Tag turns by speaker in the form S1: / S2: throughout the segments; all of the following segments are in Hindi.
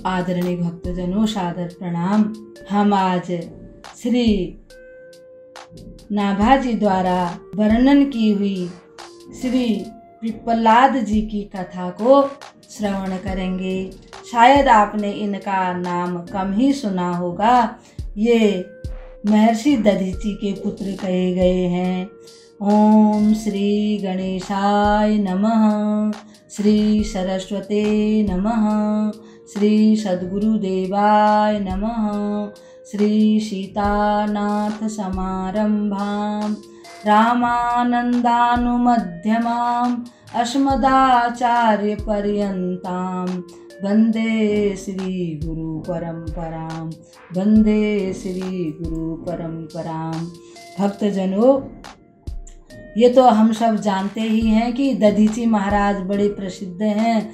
S1: आदरणीय भक्तजनों, सादर प्रणाम। हम आज श्री नाभाजी द्वारा वर्णन की हुई श्री पिप्पलाद जी की कथा को श्रवण करेंगे। शायद आपने इनका नाम कम ही सुना होगा। ये महर्षि दधीचि के पुत्र कहे गए हैं। ओम श्री गणेशाय नमः, श्री सरस्वते नमः, श्री सद्गुरुदेवाय नमः, श्री सीतानाथ समारंभां रामानंदानुमध्यमाम् अस्मदाचार्य पर्यन्तां वंदे श्री गुरु परंपरां, वंदे श्री गुरु परंपरां। भक्तजनों, ये तो हम सब जानते ही हैं कि दधीचि महाराज बड़े प्रसिद्ध हैं।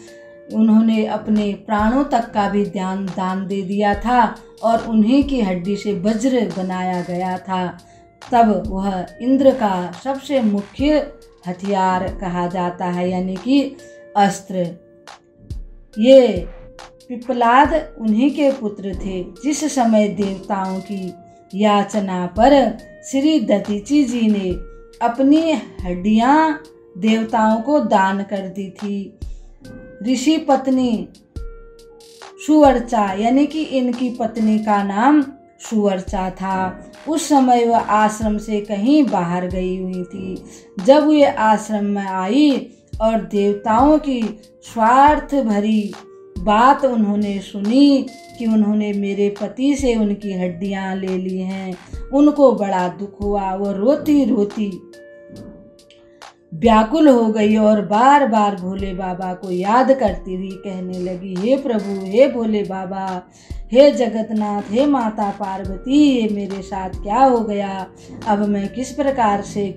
S1: उन्होंने अपने प्राणों तक का भी दान दे दिया था और उन्हीं की हड्डी से वज्र बनाया गया था। तब वह इंद्र का सबसे मुख्य हथियार कहा जाता है, यानी कि अस्त्र। ये पिप्पलाद उन्हीं के पुत्र थे। जिस समय देवताओं की याचना पर श्री दधीचि जी ने अपनी हड्डियां देवताओं को दान कर दी थी। ऋषि पत्नी सुवर्चा, यानी कि इनकी पत्नी का नाम सुवर्चा था। उस समय वह आश्रम से कहीं बाहर गई हुई थी। जब वे आश्रम में आई और देवताओं की स्वार्थ भरी बात उन्होंने सुनी कि उन्होंने मेरे पति से उनकी हड्डियां ले ली हैं, उनको बड़ा दुख हुआ। वो रोती रोती व्याकुल हो गई और बार बार भोले बाबा को याद करती हुई कहने लगी, हे प्रभु, हे भोले बाबा, हे जगन्नाथ, हे माता पार्वती, ये मेरे साथ क्या हो गया? अब मैं किस प्रकार से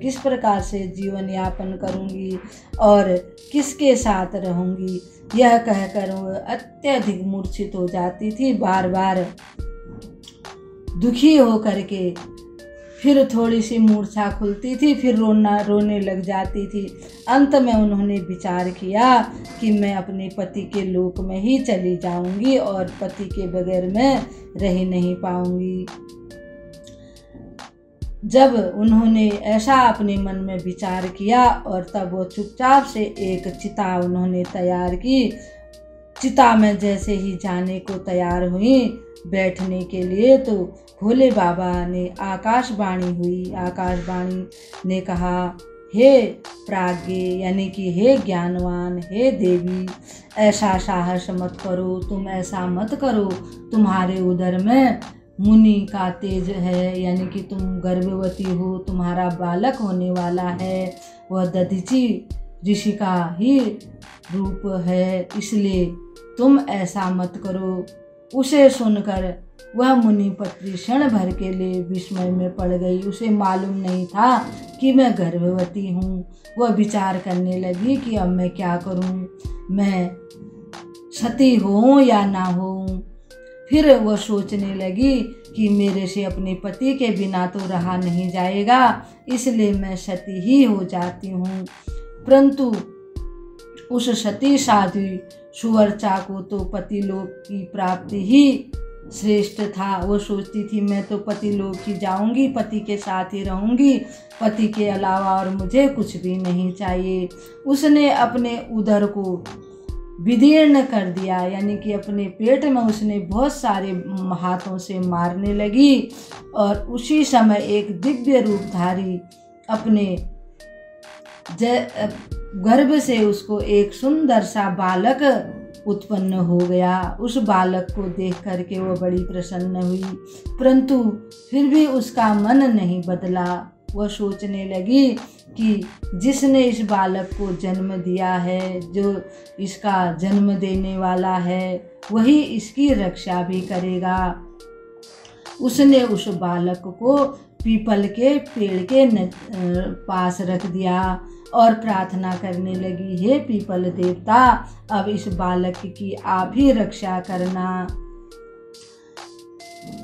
S1: जीवन यापन करूंगी और किसके साथ रहूंगी? यह कहकर वह अत्यधिक मूर्छित हो जाती थी। बार बार दुखी हो करके फिर थोड़ी सी मूर्छा खुलती थी, फिर रोने लग जाती थी। अंत में उन्होंने विचार किया कि मैं अपने पति के लोक में ही चली जाऊंगी और पति के बगैर मैं रह नहीं पाऊंगी। जब उन्होंने ऐसा अपने मन में विचार किया और तब वो चुपचाप से एक चिता उन्होंने तैयार की। चिता में जैसे ही जाने को तैयार हुई बैठने के लिए, तो भोले बाबा ने आकाशवाणी ने कहा, हे प्राज्ञ, यानी कि हे ज्ञानवान, हे देवी, ऐसा साहस मत करो, तुम ऐसा मत करो। तुम्हारे उदर में मुनि का तेज है, यानी कि तुम गर्भवती हो, तुम्हारा बालक होने वाला है। वह दधीचि ऋषि का ही रूप है, इसलिए तुम ऐसा मत करो। उसे सुनकर वह मुनि पत्री क्षण भर के लिए विस्मय में पड़ गई। उसे मालूम नहीं था कि मैं गर्भवती हूँ। वह विचार करने लगी कि अब मैं क्या करूँ, मैं सती हूँ या ना हूँ। फिर वह सोचने लगी कि मेरे से अपने पति के बिना तो रहा नहीं जाएगा, इसलिए मैं सती ही हो जाती हूँ। परंतु उस सती साध्वी सुवर्चा को तो पति लोक की प्राप्ति ही श्रेष्ठ था। वो सोचती थी मैं तो पति लोक ही जाऊंगी, पति के साथ ही रहूंगी, पति के अलावा और मुझे कुछ भी नहीं चाहिए। उसने अपने उदर को विदीर्ण कर दिया, यानी कि अपने पेट में उसने बहुत सारे हाथों से मारने लगी और उसी समय एक दिव्य रूपधारी अपने गर्भ से उसको एक सुंदर सा बालक उत्पन्न हो गया। उस बालक को देख करके वो बड़ी प्रसन्न हुई, परंतु फिर भी उसका मन नहीं बदला। वह सोचने लगी कि जिसने इस बालक को जन्म दिया है, जो इसका जन्म देने वाला है, वही इसकी रक्षा भी करेगा। उसने उस बालक को पीपल के पेड़ के पास रख दिया और प्रार्थना करने लगी, हे पीपल देवता, अब इस बालक की आप ही रक्षा करना।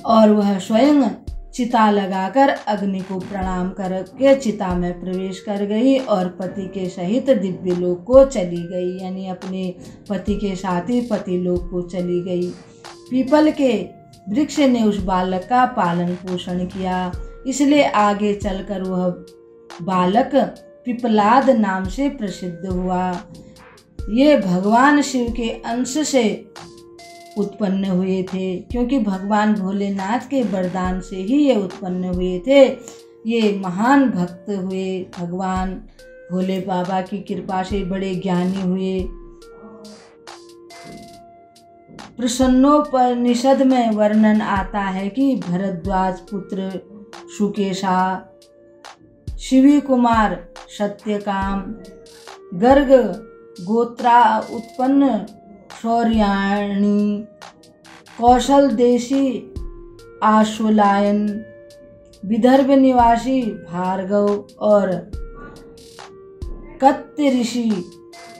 S1: और वह स्वयं चिता लगाकर अग्नि को प्रणाम करके चिता में प्रवेश कर गई और पति के सहित दिव्य लोक को चली गई, यानी अपने पति के साथ ही पति लोक को चली गई। पीपल के वृक्ष ने उस बालक का पालन पोषण किया, इसलिए आगे चलकर वह बालक पिपलाद नाम से प्रसिद्ध हुआ। ये भगवान शिव के अंश से उत्पन्न हुए थे, क्योंकि भगवान भोलेनाथ के वरदान से ही ये उत्पन्न हुए थे। ये महान भक्त हुए, भगवान भोले बाबा की कृपा से बड़े ज्ञानी हुए। प्रसन्नोपनिषद में वर्णन आता है कि भरद्वाज पुत्र सुकेशा, शिवी कुमार सत्यकाम, गर्ग गोत्रा उत्पन्न शौर्याणी, कौशल देशी आश्वलायन, विदर्भ निवासी भार्गव और कत्य ऋषि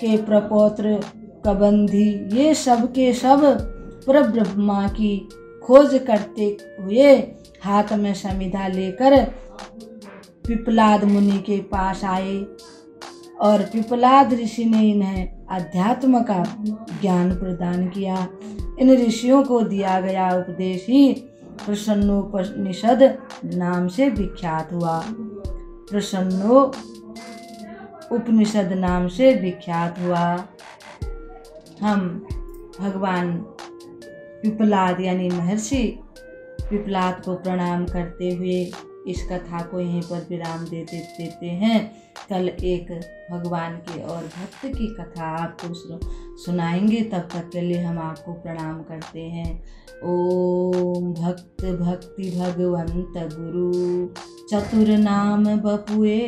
S1: के प्रपौत्र कबंधी, ये सब के सब परब्रह्मा की खोज करते हुए हाथ में समिधा लेकर पिपलाद मुनि के पास आए और पिपलाद ऋषि ने इन्हें अध्यात्म का ज्ञान प्रदान किया। इन ऋषियों को दिया गया उपदेश ही प्रसन्नोपनिषद नाम से विख्यात हुआ। प्रसन्नो उपनिषद नाम से विख्यात हुआ। हम भगवान पिपलाद यानी महर्षि पिपलाद को प्रणाम करते हुए इस कथा को यहीं पर विराम देते हैं। कल एक भगवान के और भक्त की कथा आपको सुनाएंगे। तब तक के लिए हम आपको प्रणाम करते हैं। ओम भक्त भक्ति भगवंत गुरु चतुर नाम बपुए,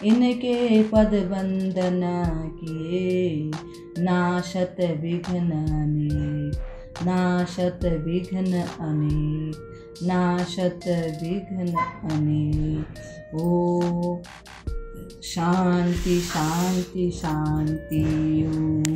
S1: इनके पद वंदना किए, नाशत विघ्न अनेक, नाशत विघ्न अनेक, नाशत विघ्न अनेक। ओ शांति शांति शांति। ओम।